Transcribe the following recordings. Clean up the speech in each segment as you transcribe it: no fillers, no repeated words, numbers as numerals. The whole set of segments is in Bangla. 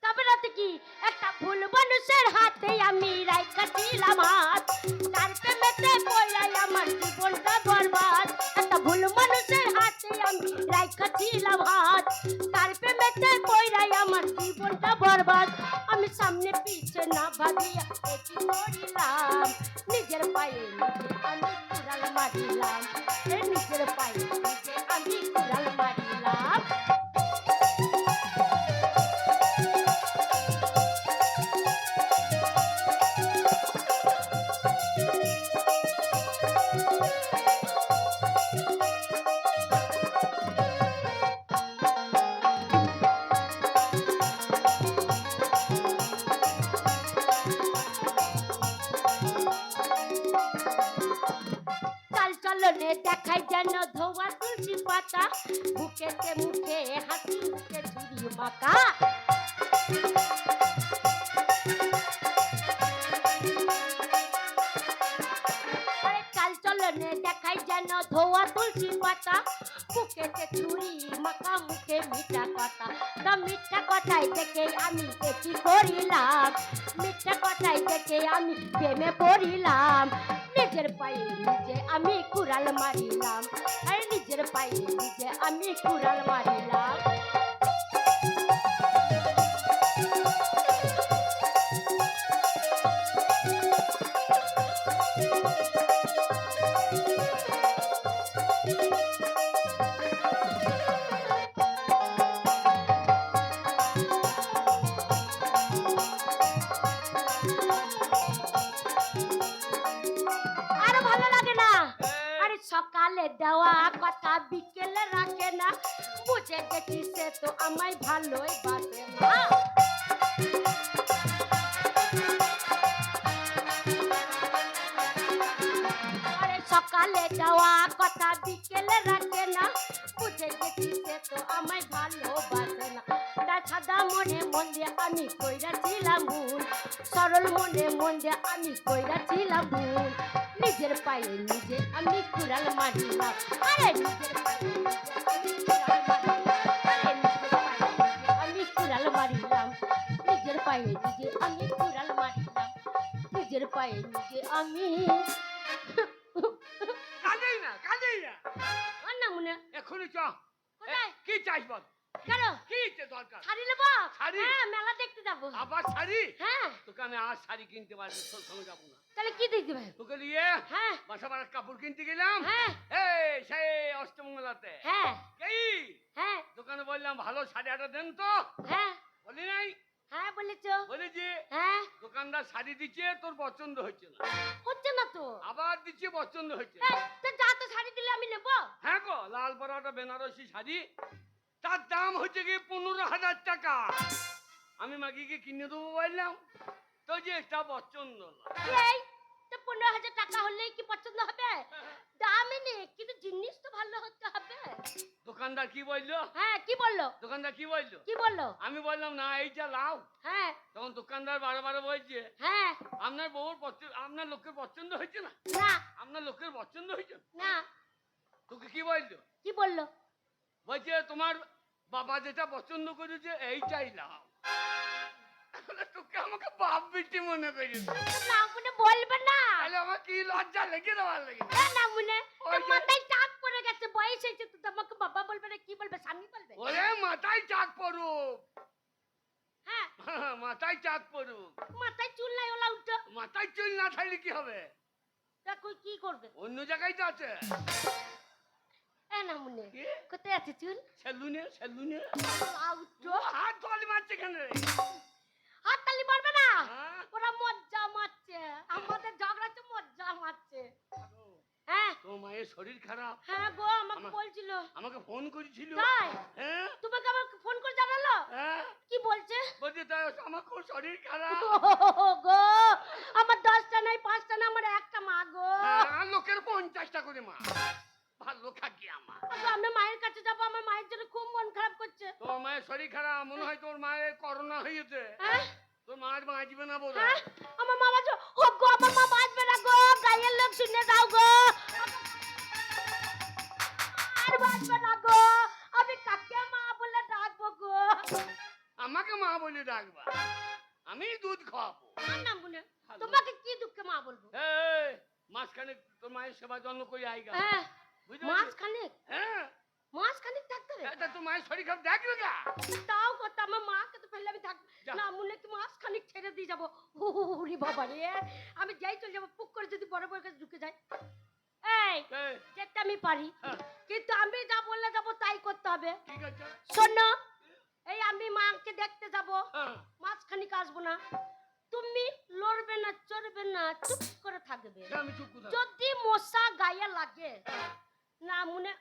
তবে রাতে কি একটা ভুল মানুষের হাতে আমি রাইখা দিলাম হাত, তার প্রেমেতে পড়াই আমার জীবনটা বরবাদ। একটা ভুল মানুষের হাতে আমি রাইখা দিলাম হাত, তার প্রেমেতে পড়াই আমার জীবনটা বরবাদ। আমি সামনে পিছে না ভাবিয়া কি করিলাম, নিজের পায়ে নিজে আমি কুড়াল মারিলাম, নিজের পায়ে নিজে আমি কুড়াল মারিলাম। দেখাই যেন ধোয়া তুলসী পাতা, বুকেতে মুখে হাসি মুখে ঝুড়ি মাকা। চাল চলনে দেখাই যেন ধোয়া তুলসী পাতা, বুকেতে ছুরি মাকা মুখে মিঠা কথা। তা মিঠা কথাই দেখে আমি কি করিলাম, মিঠা কথাই দেখে আমি প্রেমে পড়িলাম। নিজের পায়ে নিজে আমি কুড়াল মারিলাম, আর নিজের পায়ে নিজে আমি কুড়াল মারিলাম। সকালে দেওয়া কথা বিকেলে রাখে না, বুঝে গেছি সে তো আমায় ভালোই বাসে না। আরে সকালে দেওয়া কথা বিকেলে রাখে না, বুঝে গেছি সে তো আমায় ভালোবাসে না। তার সাদা মনে মন দিয়ে আমি কইরাছিলাম ভুল, সরল মনে মন দিয়ে আমি কইরাছিলাম ভুল। নিজের পায়ে নিজে আমি কুড়াল মারিলাম, আরে নিজের পায়ে আমি কুড়াল মারিলাম, নিজের পায়ে নিজে আমি কুড়াল মারিলাম, নিজের পায়ে নিজে আমি। কাঁদেই না কাঁদেই না, না মনে এখনই চ। কি চাইছ বল? কেন কি দরকার? শাড়ি নেব। শাড়ি? হ্যাঁ মেলা দেখতে যাবো। আবার শাড়ি? হ্যাঁ। তোকে আমি আর শাড়ি কিনতে পারবো, তোর সঙ্গে যাবো না। তাহলে কি দেখতে ভাই? তোকে নিয়ে হ্যাঁ বাসা বাড়ার কাপড় কিনতে গেলাম। হ্যাঁ এই সেই অষ্টমঙ্গলাতে। হ্যাঁ এই হ্যাঁ দোকানে বললাম ভালো শাড়ি একটা দেন তো, হ্যাঁ বলি নাই? হ্যাঁ বলেছো। বলেছি। হ্যাঁ দোকানদার শাড়ি দিচ্ছে, তোর পছন্দ হচ্ছে না। হচ্ছে না তো। আবার দিচ্ছে, পছন্দ হচ্ছে না। তো যা তো শাড়ি দিলে আমি নেব। হ্যাঁ গো, লাল পরাটা বেনারসি শাড়ি, তার দাম হচ্ছে কি 15,000 টাকা। আমি মাগিকে কিনে দেবো বললাম, তো যে এটা পছন্দ না। এই তো 15,000 টাকা হলেই কি পছন্দ হবে? দামই নেই, কিন্তু জিনিস তো ভালো হতে হবে। দোকানদার কি বললো? হ্যাঁ কি বললো? দোকানদার কি বললো? কি বললো? আমি বললাম না এইটা লাও। হ্যাঁ তখন দোকানদার বারে বলছে, হ্যাঁ আপনার বউর পছন্দ, আপনার লোকের পছন্দ হয়েছে না? না আপনার লোকের পছন্দ হয়েছে না। তোকে কি বললো? কি বললো? বলছে তোমার বাবা যেটা পছন্দ করেছে এইটাই লাও। তোকে আমাকে বাপ বেটি মনে করিস? না মনে বলবে না। তাহলে আমার কি লজ্জা লেগে দেওয়ার লেগে? না মনে মাথায় টাক পড়ে গেছে, বয়স হয়েছে তো, তোমাকে বাবা বলবে না, কি বলবে? স্বামী বলবে। ওরে মাথায় চাক পড়ুক। হ্যাঁ মাথায় চাক পড়ুক। মাথায় চুল নাই ওলা উঠো। মাথায় চুল না থাকলে কি হবে? দেখো কি করবে? অন্য জায়গায় তো আছে। না মনে কোথায় আছে চুল? সেলুনে সেলুনে। উঠো। হাত ধরে মারছে কেন? হাত তালি মারবে না, হ্যাঁ? ওরা মজ্জা মারছে, আমাদের ঝগড়াতে মজ্জা মারছে। হ্যাঁ তোর মায়ের শরীর খারাপ। হ্যাঁ গো আমাকে বলছিল, আমাকে ফোন করেছিল। তাই? হ্যাঁ তোমাকে আবার ফোন করে জানালো? হ্যাঁ। কি বলছে? বলছে তাই আমার খুব শরীর খারাপ। গো আমার 10টা নাই 5টা না, আমার একটা মা গো। আর লোকের 50টা করে মা। ভালো খাকি আমার। আমি মায়ের কাছে যাবো, আমার মায়ের জন্য খুব মন খারাপ করছে। তোর মায়ের শরীর খারাপ, মনে হয় তোর মায়ের করোনা হয়েছে। হ্যাঁ তোর মায়ের বাঁচবে না বোধ হ্যাঁ হয়। আমার মা বাঁচবে। ও গো আমার মা বাঁচবে না গো, গায়ের লোক শুনে দাও গো। আর বাঁচবে না গো, আমি কাকে মা বলে ডাকবো গো? বলে ডাকবা, আমি দুধ খাওয়াবো। আমার নাম বলে তোমাকে কি দুঃখে মা বলবো? এই মাঝখানে তোর মায়ের সেবা যত্ন করে আইগা, হ্যাঁ, বুঝলি? মাসখানেক হ্যাঁ, থাকতে হবে। এটা তোর মায়ের শরীর খারাপ দেখবে না? তাও কথা, আমার মাকে তো ফেললে আমি থাকবো যা। না, মনে কি মাসখানেক ছেড়ে দিয়ে যাবো? ওরে বাবা রে, আমি যাই চলে যাবো, পুক করে যদি বড় বউয়ের কাছে ঢুকে যাই। এই এই, যেতে আমি পারি, হ্যাঁ, কিন্তু আমি যা বললে যাবো তাই করতে হবে। ঠিক আছে। শোনো, এই আমি মাকে দেখতে যাবো, হ্যাঁ, মাঝখানিক আসবো না। তুমি লড়বে না, চড়বে না, চুপ করে থাকবে। আমি চুপ করে থাকবো। যদি মশা গায়ে লাগে না, মনে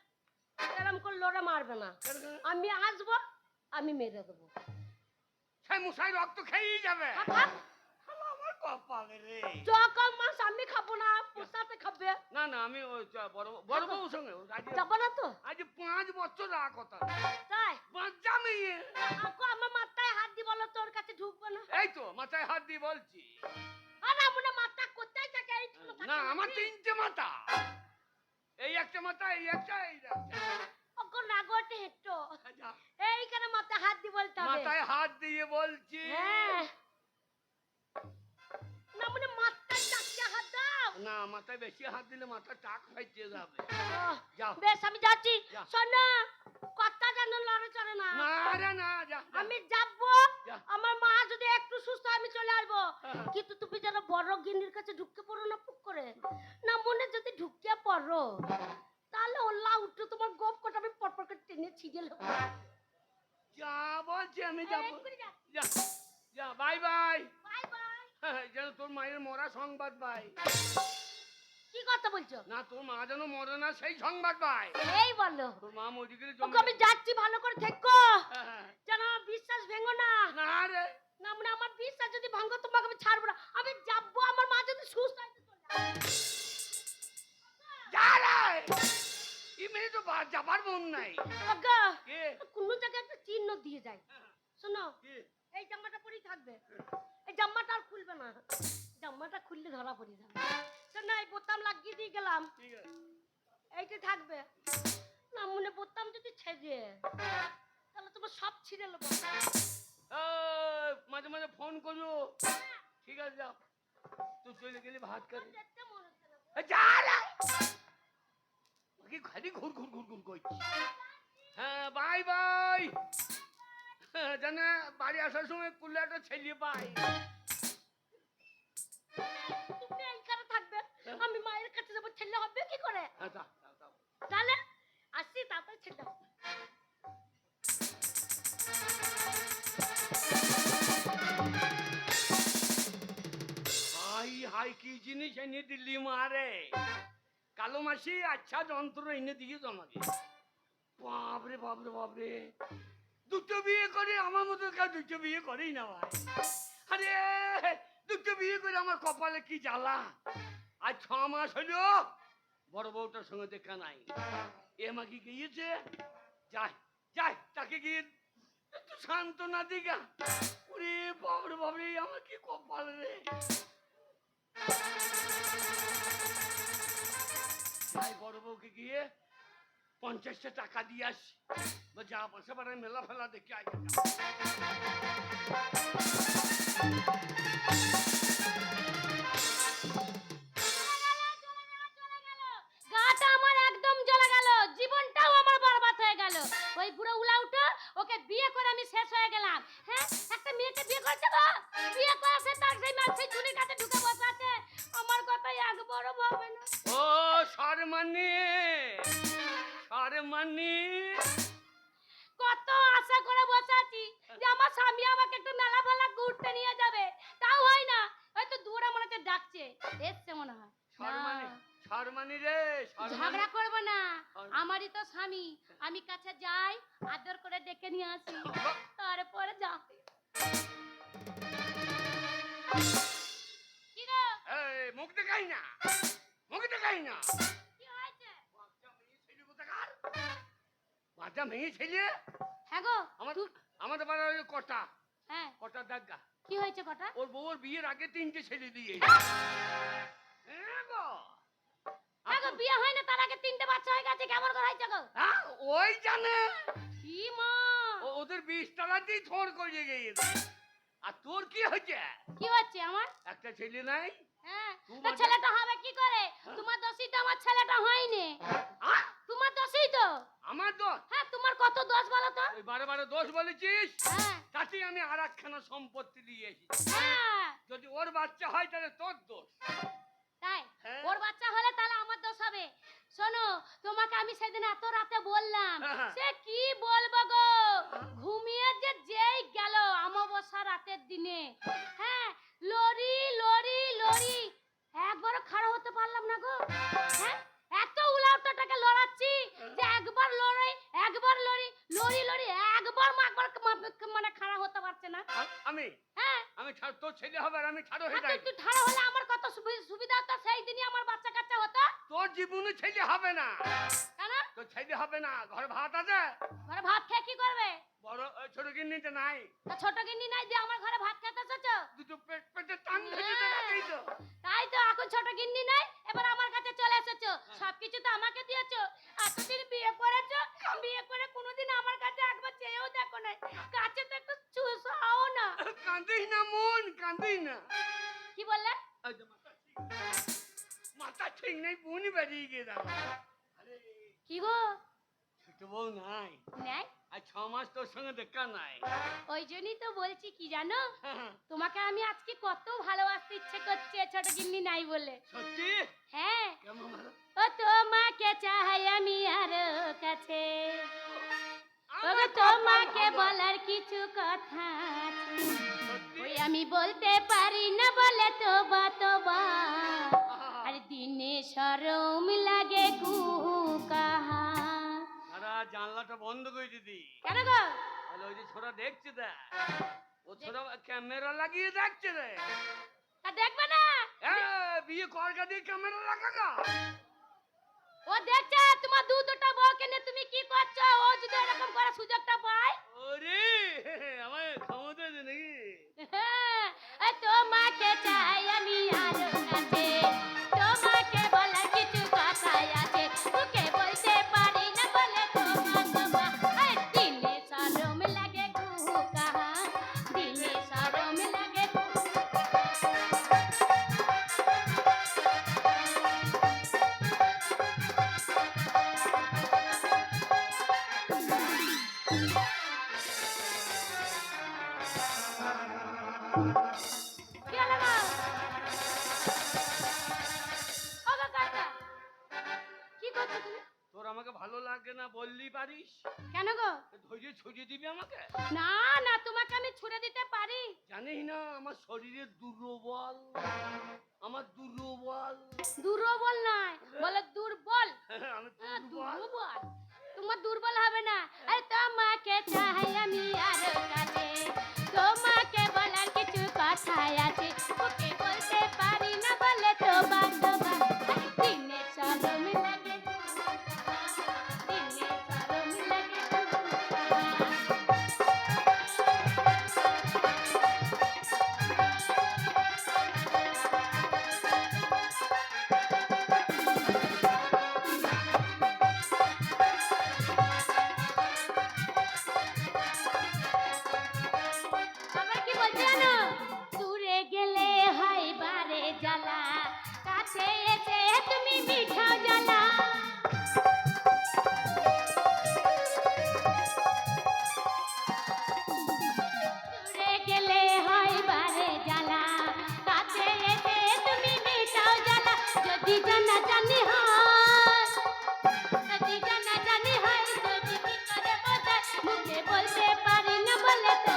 এরম করে লড়ে মারবে না। আমি আসবো, আমি মেরে দেবো। সেই মশাই রক্ত খেয়েই যাবে। খা, খা। শালা আমার কপালে রে। জকাল মাছ আমি খাবো না, পোষাতে খাবে। না না, আমি ওই বড় বড় বউর সঙ্গে যাবো না তো? আজ 5 বছর রাগ কথা। তাই বাচ্চা মেয়ে। আকো আমার মাথায় হাত দি, বলো তোর কাছে ঢুকবো না। এই তো মাথায় হাত দিয়ে বলছি। আর আমনে মাথা কোথায় থাকে? এইখানে থাকে না, আমার নাকি? 3টে মাথা। এই একটা মাথা, এই একটা, এই একটা। ওগো নাগটে হেঁটো, আচ্ছা, এইখানে মাথায় হাত দি বলতে হবে। মাথায় হাত দিয়ে বলছি। হ্যাঁ, না মনে মাথায় চারটে হাত দাও। না, মাথায় বেশি হাত দিলে মাথা টাক ফাইতে যাবে। ওহ, যাও। বেশ আমি যাচ্ছি। যা। শোনো, কথা জানো লড়ে চড়ে না। না রে না, যা যা। আমি যাবো, যা। আমার মা যদি একটু সুস্থ হয়, আমি চলে আসবো। হ্যাঁ। কিন্তু তুমি যেন বড় গিন্নির কাছে ঢুকে পড়ো না, পুক করে। না মনে যদি ঢুকে পড়ো, তাহলে ওল্লা উঠে তোমার গোপ কটা আমি পরপর করে টেনে ছিঁড়ে নেবো। যা বলছি আমি যাবো। এক্ষুনি যাচ্ছি। যা যা, বাই বাই। Bye bye. যেন তোর মায়ের মরা সংবাদ পাই। কি কথা বলছো? না, তোর মা যেন মরে না সেই সংবাদ পাই। এই বলো। তোর মা মরে গেলে ওগো আমি যাচ্ছি, ভালো করে থেকো, হ্যাঁ। যেন আমার বিশ্বাস ভেঙো না। না রে, না মানে আমার বিশ্বাস যদি ভাঙো, তোমাকে আমি ছাড়বো না। আমি যাবো, আমার মা যদি সুস্থ হয় তো চলে আসবো। যা রে। এই মেয়ে তো যাবার মন নাই। ওগো, কে? কোনো জায়গায় একটা চিহ্ন দিয়ে যায়। শোনো, কে? এই জামাটা পরেই থাকবে, এই জামাটা আর খুলবে না। জামাটা খুললে ধরা পড়ে যাবে। শোনো, এই বোতাম লাগিয়ে দিয়ে গেলাম, ঠিক আছে। এইটা থাকবে না। মনে বোতাম যদি ছেড়ে, তাহলে তোমার সব ছিঁড়ে নেবো। মাঝে মাঝে ফোন করো। ঠিক আছে, যাও। তুই চলে গেলি ভাত খাবি। দেখতে মনে হচ্ছে না। যা রে। কি খালি ঘুর ঘুর ঘুর ঘুর করছি। হ্যাঁ, বাই বাই। জানে বাড়ি আসার সময় কুল্লাটা ছেলিয়ে পাই। তুমি এইখানে থাকবে, আমি মায়ের কাছে যাবো, ছেলে হবে কি করে? হ্যাঁ, যাও, যাও, যাও। তাহলে আসি, তারপরে ছেলে হবে। হাই হাই, কি জিনিস এনে দিল্লি মারে। কালো মাসি আচ্ছা যন্ত্র এনে দিয়েছ আমাকে। বাপরে বাপরে বাপরে, দুটো বিয়ে করে আমার মতো কেউ দুটো বিয়ে করেই না ভাই। আরে দুটো বিয়ে করে আমার কপালে কি জ্বালা। আজ 6 মাস হলো বড় বউটার সঙ্গে দেখা নাই। এ আমাকে গিয়েছে, যাই যাই তাকে গিয়ে একটু সান্ত্বনা দিগা। ওরে বাপরে বাপরে, আমার কি কপাল রে। যাই বড় বউকে গিয়ে 50টা টাকা দিয়ে আসি। যা পাশে পাড়ায় মেলা ফেলা দেখে আগে গাটা আমার একদম জ্বলে গেল, জীবনটাও আমার বরবাদ হয়ে গেল। ওই বুড়ো উলাউটা, ওকে বিয়ে করে আমি শেষ হয়ে গেলাম। হ্যাঁ, একটা মেয়েকে বিয়ে করতে গো, বিয়ে করেছে তার সেই মাছের চুরির কাছে ঢুকে বসে আছে। আমার কথাই একবারও ভাবে না। ও শর্মানি, শর্মানি। কত আশা করে বসে আছি যে আমার স্বামী আমাকে একটু মেলা ফেলা ঘুরতে নিয়ে যাবে, তাও হয় না। হয়তো দূরে মনে হচ্ছে ডাকছে, এসছে মনে হয়। শর্মানি, না, শর্মানি রে, শর্মানি। ঝগড়া করবো না, আমারই তো স্বামী। আমি কাছে যাই, আদর করে ডেকে নিয়ে আসি, তারপরে যা। কি গো? এই মুখ দেখাই না, মুখ দেখাই না। কি হয়েছে? বাচ্চা মেয়ে ছেলে কোথাকার? বাচ্চা মেয়ে ছেলে। হ্যাঁ গো, আমাদের পাড়ার ওই কটা হ্যাঁ, কটা দেখা। কি হয়েছে কটা? ওর বউর বিয়ের আগে 3টে ছেলে দিয়ে। হ্যাঁ গো। হ্যাঁ গো, বিয়ে হয় না তার আগে 3টে বাচ্চা হয়ে গেছে, কেমন করে হয়েছে গো? হ্যাঁ, ওই জানে। কি মা, ওদের 20টার পাড়াতেই থর করে গিয়েছে। আর তোর কি হয়েছে? কি হচ্ছে আমার? একটা ছেলে নাই? হ্যাঁ, তোমার তা ছেলেটা হবে কি করে? তোমার দোষই তো আমার ছেলেটা হয়নি। আহ! তোমার দোষই তো। আমার দোষ? হ্যাঁ, তোমার কত দোষ বলো তো? ওই বারে বারে দোষ বলেছিস, হ্যাঁ তাতে আমি আর একখানা সম্পত্তি দিয়ে এসেছি। হ্যাঁ, যদি ওর বাচ্চা হয় তাহলে তোর দোষ। তাই হ্যাঁ। ওর বাচ্চা হলে তাহলে আমার দোষ হবে। শোনো, তোমাকে আমি সেদিন এত রাতে বললাম, হ্যাঁ। সে কি বলবো গো, ঘুমিয়ে যে যেই গেল অমাবস্যা রাতের দিনে। হ্যাঁ, লরি লরি লরি, একবারও খাড়া হতে পারলাম না গো। হ্যাঁ, এত উলাউটাটাকে লড়াচ্ছি যে একবার লড়াই একবার লরি লরি লরি, একবার মানে খাড়া হতে পারছে না। আমি হ্যাঁ, আমি তোর ছেলে হবে আর আমি ছাড়ো হয়ে আর যাই। তুই ঠাড়া হলে আমার কত সুবিধা হতো, সেই দিনই আমার বাচ্চা কাচ্চা হতো। তোর জীবনে ছেলে হবে না। কেন? তোর ছেলে হবে না। ঘরে ভাত আছে? ঘরে ভাত খেয়ে কি করবে? বড় ছোট গিন্নিতে নাই? তা ছোট গিন্নি নাই যে আমার ঘরে ভাত খেতে এসেছো? দুটো পেটে টান ধরে তো রাখেই তো। তাই তো, এখন ছোট গিন্নি নাই, এবার আমার কাছে চলে এসেছো। সবকিছু তো আমাকে দিয়েছো। এতদিন বিয়ে করেছো, বিয়ে করে কোনোদিন আমার কাছে একবার চেয়েও দেখো না। কাছে তো একটু চুষাও না। কাঁদিস না মন, কাঁদিস না। কি বললে? এই যে মাথা ঠিক নেই, বোন বেরিয়ে গিয়ে দাও। আরে কি গো? ছোট বউ নাই, নাই? আর 6 মাস তোর সঙ্গে দেখা নাই। ওই জন্যই তো বলছি, কি জানো, তোমাকে আমি আজকে কত ভালোবাসতে ইচ্ছে করছে ছোট গিন্নি নাই বলে। সত্যি? হ্যাঁ, কেমন ভালো? ও তোমাকে চাই আমি আরো কাছে, ওগো তোমাকে বলার কিছু কথা আছে, ওই আমি বলতে পারি না বলে তোবা তোবা, আর দিনে শরম লাগে কুকাহা। সারা জানলাটা বন্ধ করে দিদি। কেন গো? তাহলে ওই যে ছোড়া দেখছে দেখ, ও ছোড়া ক্যামেরা লাগিয়ে দেখছে রে। তা দেখবে না? বিয়ে করগা দিয়ে ক্যামেরা লাগা। ও দেখছে তোমার দুটা বউকে নিয়ে তুমি কি করছো, ও যদি এরকম করে সুযোগটা পায়। ওরে আমার ক্ষমতা আছে নাকি? এই তোমাকে চাই আমি আরো কাছে, তোমাকে বলার কিছু কথা আছে, ওকে বলতে পারি না বলে তোমা তোমা, এই দিনে শরম লাগে কুকাহা, দিনে শরম লাগে কি হলো গো? ও গো কাকা, কি করছো তুমি? তোর আমাকে ভালো লাগে না বললি পারিস? কেন গো? ধৈর্য ছড়িয়ে দিবি আমাকে? না না, তোমাকে আমি ছুড়ে দিতে পারি। জানিস না আমার শরীরে দুর্বল, আমার দুর্বল। দুর্বল নয়, বলে দুর্বল। আমি দুর্বল। দুর্বল, তোমার দুর্বল হবে না। আরে তোমাকে চাই আমি আরো কাছে, তোমাকে বলার কিছু কথা আছে, ওকে বলতে পারি না বলে তোবা তোবা, দিনে শরম লাগে, দিনে শরম লাগে। আবার কি বলছে জানো? দূরে গেলে হয় বারে জ্বালা, কাছে এসে তুমি মিঠাও জ্বালা। দূরে গেলে হয় বারে জ্বালা, কাছে এসে তুমি মিঠাও জ্বালা। যদি জানা জানি হয়, যদি জানা জানি হয়, যদি কি করে বোঝায়, মুখে বলতে পারি না বলে তো।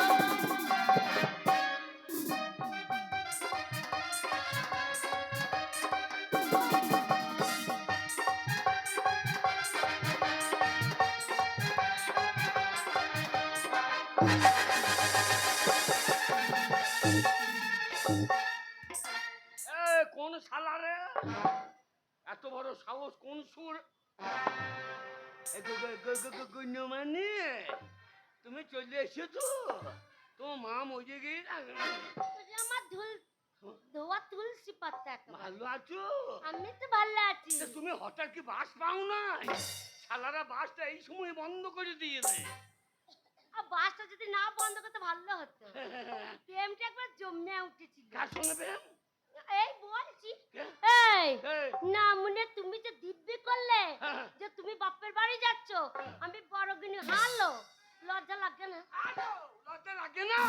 কোন শালা রে? এত বড় সাহস কোন সুর? মানে তুমি চলে এসেছো? তোমার মা মজে গিয়ে ওরে আমার ধোয়া তুলসী পাতা একেবারে। ভালো আছো? আমি তো ভালো আছি। তা তুমি হঠাৎ কি বাস পাও না? শালারা বাসটা এই সময় বন্ধ করে দিয়েছে। আর বাসটা হাতটা যদি না বন্ধ করতে ভালো হতো। প্রেমটা একবার জমে উঠেছিল। কার সঙ্গে প্রেম? এই বলছি, কে? এই এই, না মনে তুমি যে দিব্যি করলে হ্যাঁ। যে তুমি বাপের বাড়ি যাচ্ছ, আমি বড় গিনি হারলো, লজ্জা লাগে না? আলো, লজ্জা লাগে না?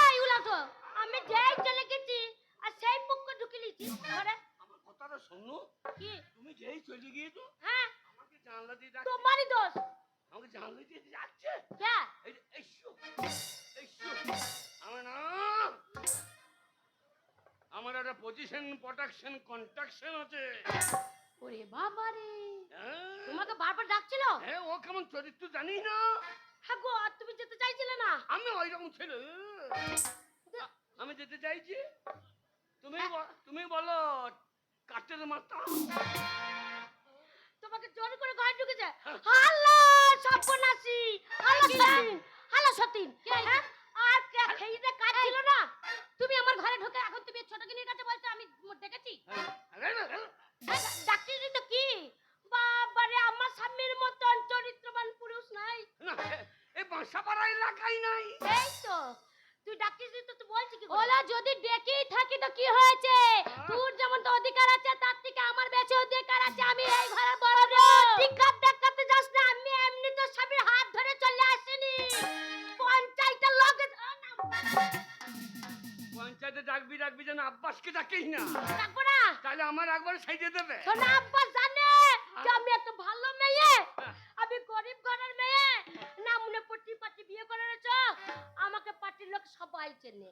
এই উলাটো, আমি যেই চলে গেছি আর সেই মুখ ঢুকে লিছি ঘরে। আমার কথাটা শোনো, কি? তুমি যেই চলে গিয়েছো হ্যাঁ, আমাকে জানলা দিয়ে ডাকছে। তোমারই দোষ। আমাকে জানলা দিয়ে যাচ্ছে। কে? এই যে, এইসো, এইসো। আমার না, আমার একটা পজিশন প্রোটেকশন কন্ট্রাকশন আছে। ওরে বাবা রে, হ্যাঁ, তোমাকে বারবার ডাকছিল? হ্যাঁ, ও কেমন চরিত্র জানি না। হ্যাঁ গো, আর তুমি যেতে চাইছিলে না? আমি ওই রকম ছিল। আমি যেতে চাইছি, তুমি বলো কাটের মাথা। তোমাকে জোর করে ঘরে ঢুকেছে। হ্যালো সর্বনাশী, হ্যালো সতীন, হ্যালো সতীন। হ্যাঁ? আর কে খেইতে কাজ ছিল না? তুমি আমার ঘরে ঢুকে এখন তুমি ছোট গিনির কাছে বলছো আমি দেখেছি? ডাক্তারি তো কি? বাবারে, আমার স্বামীর মতন চরিত্রবান পুরুষ নাই। না, এই বাসাপাড়া এলাকায় নাই। এই তো তুই ডাকিস তো, তুই বলছিস কি? ওলা যদি ডেকেই থাকি তো কি হয়েছে? তোর যেমন তো অধিকার আছে তার থেকে আমার বেশি অধিকার আছে। আমি এই ঘরের বড় বউ। অধিকার দেখাতে যাস না, আমি এমনি তো স্বামীর হাত ধরে চলে আসিনি। পঞ্চায়েতের লগে পঞ্চায়েতে ডাকবি যেন আব্বাসকে ডাকিস না, ডাকবো না। তাহলে আমার একবার সাইডে দেবে। শোনা, আব্বা জানে যে আমি এত ভালো মেয়ে, আমি গরিব ঘরের মেয়ে। না মনে পটি পাটি বিয়ে করেছ, আমাকে পাটির লোক সবাই চেনে।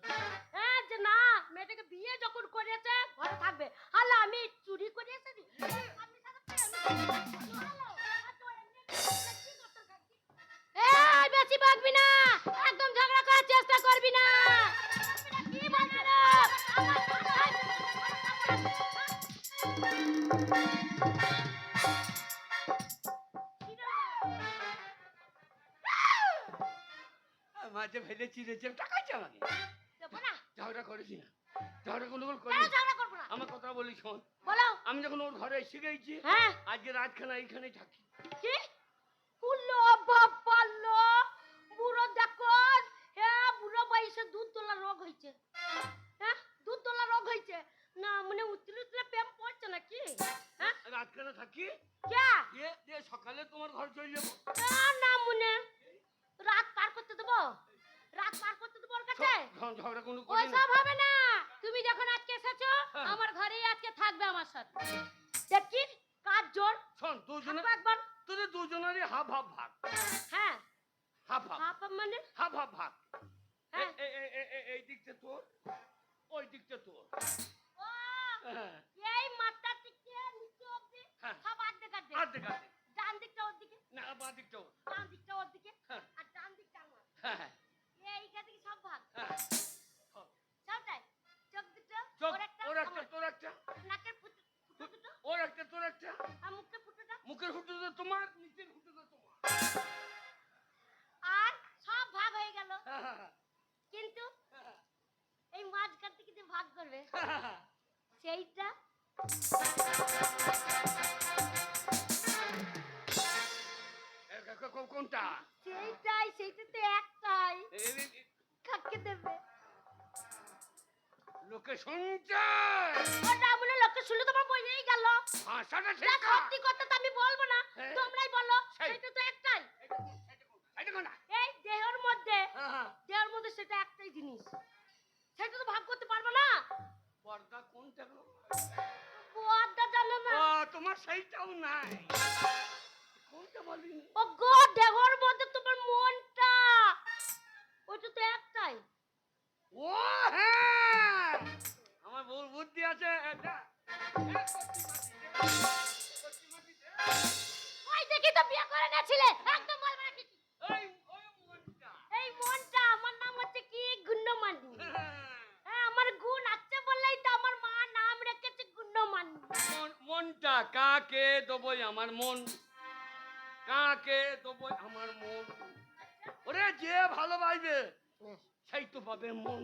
হ্যাঁ, যে না মেয়েটাকে বিয়ে যখন করেছে ঘরে থাকবে। হালা আমি চুরি করে এসেছি। এই বেশি বকবি না, একদম ঝগড়া করার চেষ্টা করবি না। কি বলছিস রে? মাঝে ফেলে চিড়েছে টাকাইছে আমাকে। দেবো না। ঝগড়া করেছি না, ঝগড়া কোনো করি। কেন ঝগড়া করবো না? আমার কথা বলি শোন, বলো। আমি যখন ওর ঘরে এসে গেছি, হ্যাঁ। আজকে রাতখানা এইখানেই থাকি। কি? উল্লো বাপাল্লো, বুড়ো দেখো, হ্যাঁ বুড়ো বয়সে দুধ তোলা রোগ হয়েছে। হ্যাঁ, দুধ তোলা রোগ হয়েছে। না মানে উতলে উতলে প্রেম পড়ছে নাকি? হ্যাঁ, রাতখানা থাকি, কে? দিয়ে সকালে তোমার ঘর চলে যাবো। না মনে রাত পার করতে দেবো? রাত পার করতে দেবো ওর কাছে? ঝগড়া কোনো করি না। ওইসব হবে না। তুমি যখন আজকে এসেছো আমার ঘরেই আজকে থাকবে আমার সাথে। দেখি কার জোর। শোন, দুজনে থাকবো একবার। তোদের দুজনেরই হাফ হাফ ভাগ। হ্যাঁ, হাফ হাফ হাফ মানে? হাফ হাফ ভাগ। হ্যাঁ। এই দিকটা তোর, ওই দিকটা তোর। ও, হ্যাঁ, এই মাথা থেকে নিচে অবধি হ্যাঁ। সব আর্ধেক আর্ধেক। আর্ধেক আর্ধেক। ডান দিকটা ওর দিকে, না, বাঁ দিকটা ওর। বাম দিকটা ওর দিকে, হ্যাঁ। আর ডান দিকটা আমার। হ্যাঁ, এইটা থেকে সব ভাগ। হ্যাঁ। সব। সবটাই। চোখ দুটো চোখ, ওর একটা, ওর একটা, আমার। তোর একটা। নাকের ফুটো দুটো ওর একটা, তোর একটা। আর মুখের ফুটোটা। মুখের ফুটো তো তোমার, নিচের ফুটো তো তোমার। আর সব ভাগ হয়ে গেল। হ্যাঁ, হ্যাঁ, কিন্তু হ্যাঁ, এই মাঝখান থেকে যে ভাগ করবে হ্যাঁ। সেইটা কোনটা? সেইটাতে একটাই। কাকে দেবে? লোকে শুনছে, ওটা মনে লোকে শুনলে তোমার বইয়েই গেল। ভাষাটা না, ঠিক না। সত্যি কথা তো আমি বলবো না, হ্যাঁ। তোমরাই বলো। সেই। সেটা তো একটাই। এটা কোনটা? এই দেহের মধ্যে, হ্যাঁ, হ্যাঁ। দেহের মধ্যে সেটা একটাই জিনিস। সেটা তো ভাগ করতে পারবো না। পর্দা কোনটা গো? পর্দা জানো না? ও, তোমার সেইটাও নাই। কোনটা বলিনি? ও গো, দেহের মধ্যে তোমার মনটা, ওটা তো একটাই। ও হ্যাঁ, আমার বহু বুদ্ধি আছে। এটা ওই দেখি তো বিয়ে করে নিয়েছিলে, একদম বলবে না কিছু। ওই মনটা। এই মনটা, আমার নাম হচ্ছে কি গুণ্যমানি। হ্যাঁ, আমার গুণ আছে বললেই তো আমার মা নাম রেখেছে গুণ্যমানি। মনটা কাকে দেবই আমার মন, কাকে দেবই আমার মন। ওরে যে ভালোবাসবে সেই তো পাবে মন।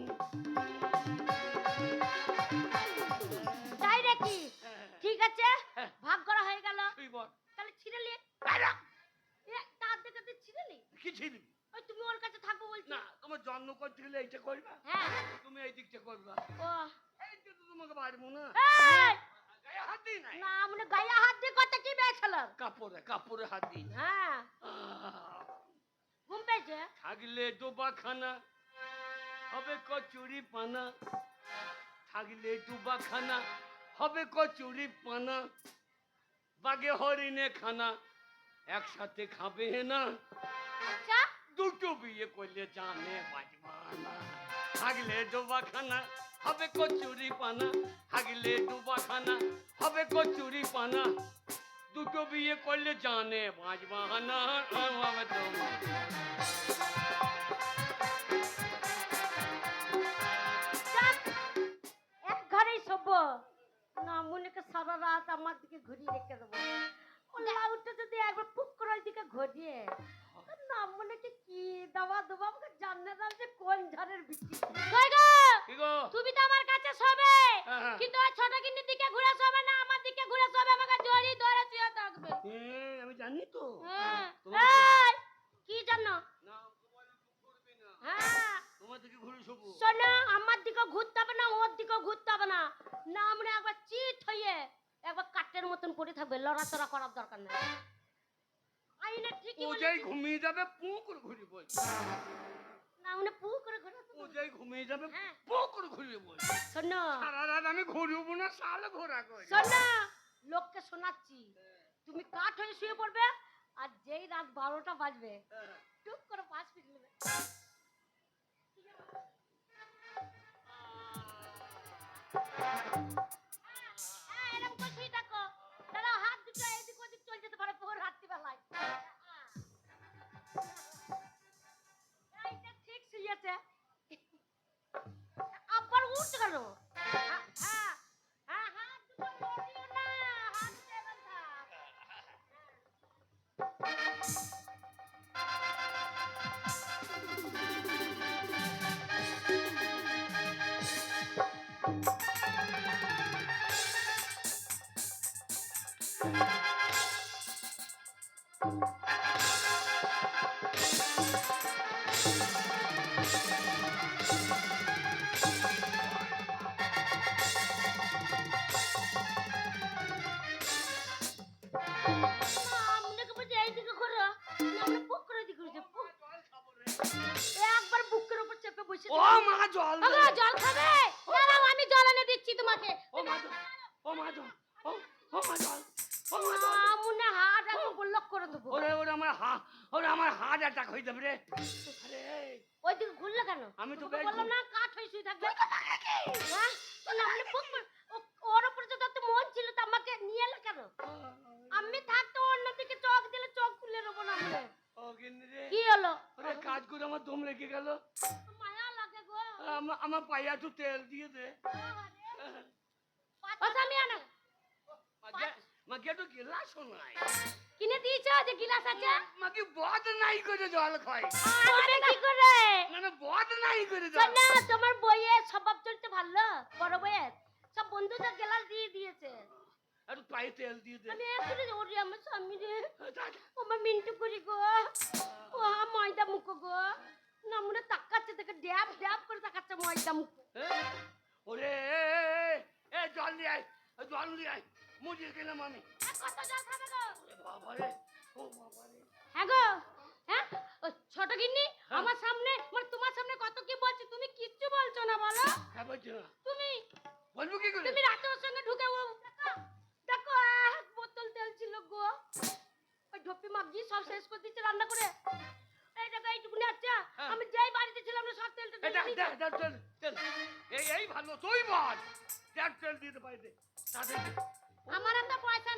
তাই নাকি? হ্যাঁ, ঠিক আছে, হ্যাঁ। ভাগ করা হয়ে গেল। তুই বল। তাহলে ছিঁড়ে নিয়ে আরে, তার দেখে তুই ছিঁড়ে নি। কি ছিলি? ওই তুমি ওর কাছে থাকবো বলছি না তোমার জন্ম করতে গেলে এইটা করবা হ্যাঁ তুমি এই দিকটা করবা ও এইটা তো তোমাকে পারবো না এই, গায়ে হাত দিই নাই না মানে গায়ে হাত দিয়ে কথা কি বেছিল কাপড়ে হাত দিই না। হ্যাঁ ঘুম পেয়েছে থাকলে ডোবাখানা হবে কচুরি পানা থাকলে ডোবাখানা হবে কচুরি পানা বাগে হরিণে খানা একসাথে খাবে না আচ্ছা দুটো বিয়ে করলে জানে বাজবানা থাকলে ডোবাখানা হবে কচুরি পানা থাকলে ডোবাখানা হবে কচুরি পানা দুটো বিয়ে করলে জানে বাজবানা যাক, এক ঘরেই শোব না মনেকে সারা রাত আমার দিকে ঘুরিয়ে রেখে দেবো ও লাউটা যদি একবার পুক করে ওই দিকে ঘুরিয়ে না মনেকে কি দাবা দেবো আমাকে জানতে দাম যে কোন ঝড়ের বৃষ্টি কই গো কি গো তুমি তো আমার কাছে শোবে হ্যাঁ। কিন্তু ওই ছোট গিন্নির দিকে ঘুরে শোবে না আমার দিকে ঘুরে শোবে আমাকে জড়ি ধরে শুয়ে থাকবে আমি জানি তো হ্যাঁ। তোমার এই, কি জানো না তোমার একটু ঘুরবে না হ্যাঁ তোমার দিকে ঘুরে শোবো শোনো আমার দিকেও ঘুরতে হবে না ওর দিকেও ঘুরতে হবে না না আমরা একবার চিট হয়ে একবার কাঠের মতন পড়ে থাকবে লড়াচড়া করার দরকার নেই আইনে ঠিকই ও বলেছি। যাই ঘুমিয়ে যাবে পু করে ঘুরে বল না মানে পু করে ঘুরে ও যাই ঘুমিয়ে যাবে হ্যাঁ। পু করে ঘুরে বল শোনো সারা রাত আমি ঘুরবো না সালে ঘোরা করি শোনো লোককে শোনাচ্ছি তুমি কাঠ হয়ে শুয়ে পড়বে আর যেই রাত 12টা বাজবে টুক করে 5 মিনিট নেবে এরকম করে শুয়ে থাকো দাঁড়াও হাত দুটো এদিক ওদিক চলে যেতে পারে ভোর রাত্রিবেলায় এইটা ঠিক শুয়েছে আবার উঠছে কেন হ্যাঁ হ্যাঁ হাত দুটো নড়িও না হাত দেবেন থাক আমনেকে বলছি এইদিকে ঘোরো আমরা বুক করে দিকে ঘুরছে একবার বুকের উপর চেপে বসে ও মা জল দে। আগো জল খাবে দাঁড়াও আমি জল এনে দিচ্ছি তোমাকে ও মা জল ও মা জল ও মা জল ও মা জল আমনে হাত একদম গোলক করে দেবো ওরে ওরে আমার হার্ট অ্যাটাক হয়ে যাবে রে আরে ওই দিকে ঘুরলে কেন আমি তো তোমাকে বেশ বললাম না কাঠ হয়ে শুয়ে থাকবে হ্যাঁ না আপনি বুক ওর উপর যদি এত মন ছিল তো আমাকে নিয়ে এলে কেন আমি থাকতো অন্যদিকে চোখ দিলে চোখ খুলে নেবো না আমি ও গিন্নি রে কি হলো ওরে কাজ করে আমার দম লেগে গেল মায়া লাগে গো আমার পায়ে একটু তেল দিয়ে দে কথা আমি আনা মাকে একটু গিলাস নাই কিনে দিয়েছো যে গিলাস আছে মাকে বদ নাই করে জল খায় আরে কি করে না বদ নাই করে জল শোনো তোমার বইয়ের স্বভাব চরিত্র ভালো বড় বইয়ের সব বন্ধুদের গিলাস দিয়ে দিয়েছে একটু পায়ে তেল দিয়ে দে আমি এখনই ওরে আমার স্বামী রে যা, আমার মিন্টু করি গো ও ময়দা মুখ গো না মনে তাকাচ্ছে দেখে ড্যাব ড্যাব করে তাকাচ্ছে ময়দা মুখ ওরে এ জল দিয়ে আয় জল দিয়ে আয় মুজিয়ে গেলাম আমি কত জল খাবে গো বাবা রে ও বাবা রে হ্যাঁ গো হ্যাঁ ও ছোট গিন্নি আমার সামনে মানে তোমার সামনে কত কি বলছি তুমি কিচ্ছু বলছো না বলো হ্যাঁ বলছি না তুমি বলবো কি করে তুমি রাতে ওর সঙ্গে ঢুকে ও দেখো এক বোতল তেল ছিল গো ওই ঢোপি মাগি সব শেষ করে দিচ্ছে রান্না করে এই দেখো এইটুকুনি আছে হ্যাঁ। আমি যেই বাড়িতে ছিলাম না সব তেলটা এটা ঢেলে দিয়েছি। তেল তেল তেল এই ভালো তুই বল তেল তেল দিতে পারি দে তাদের আমার এত পয়সা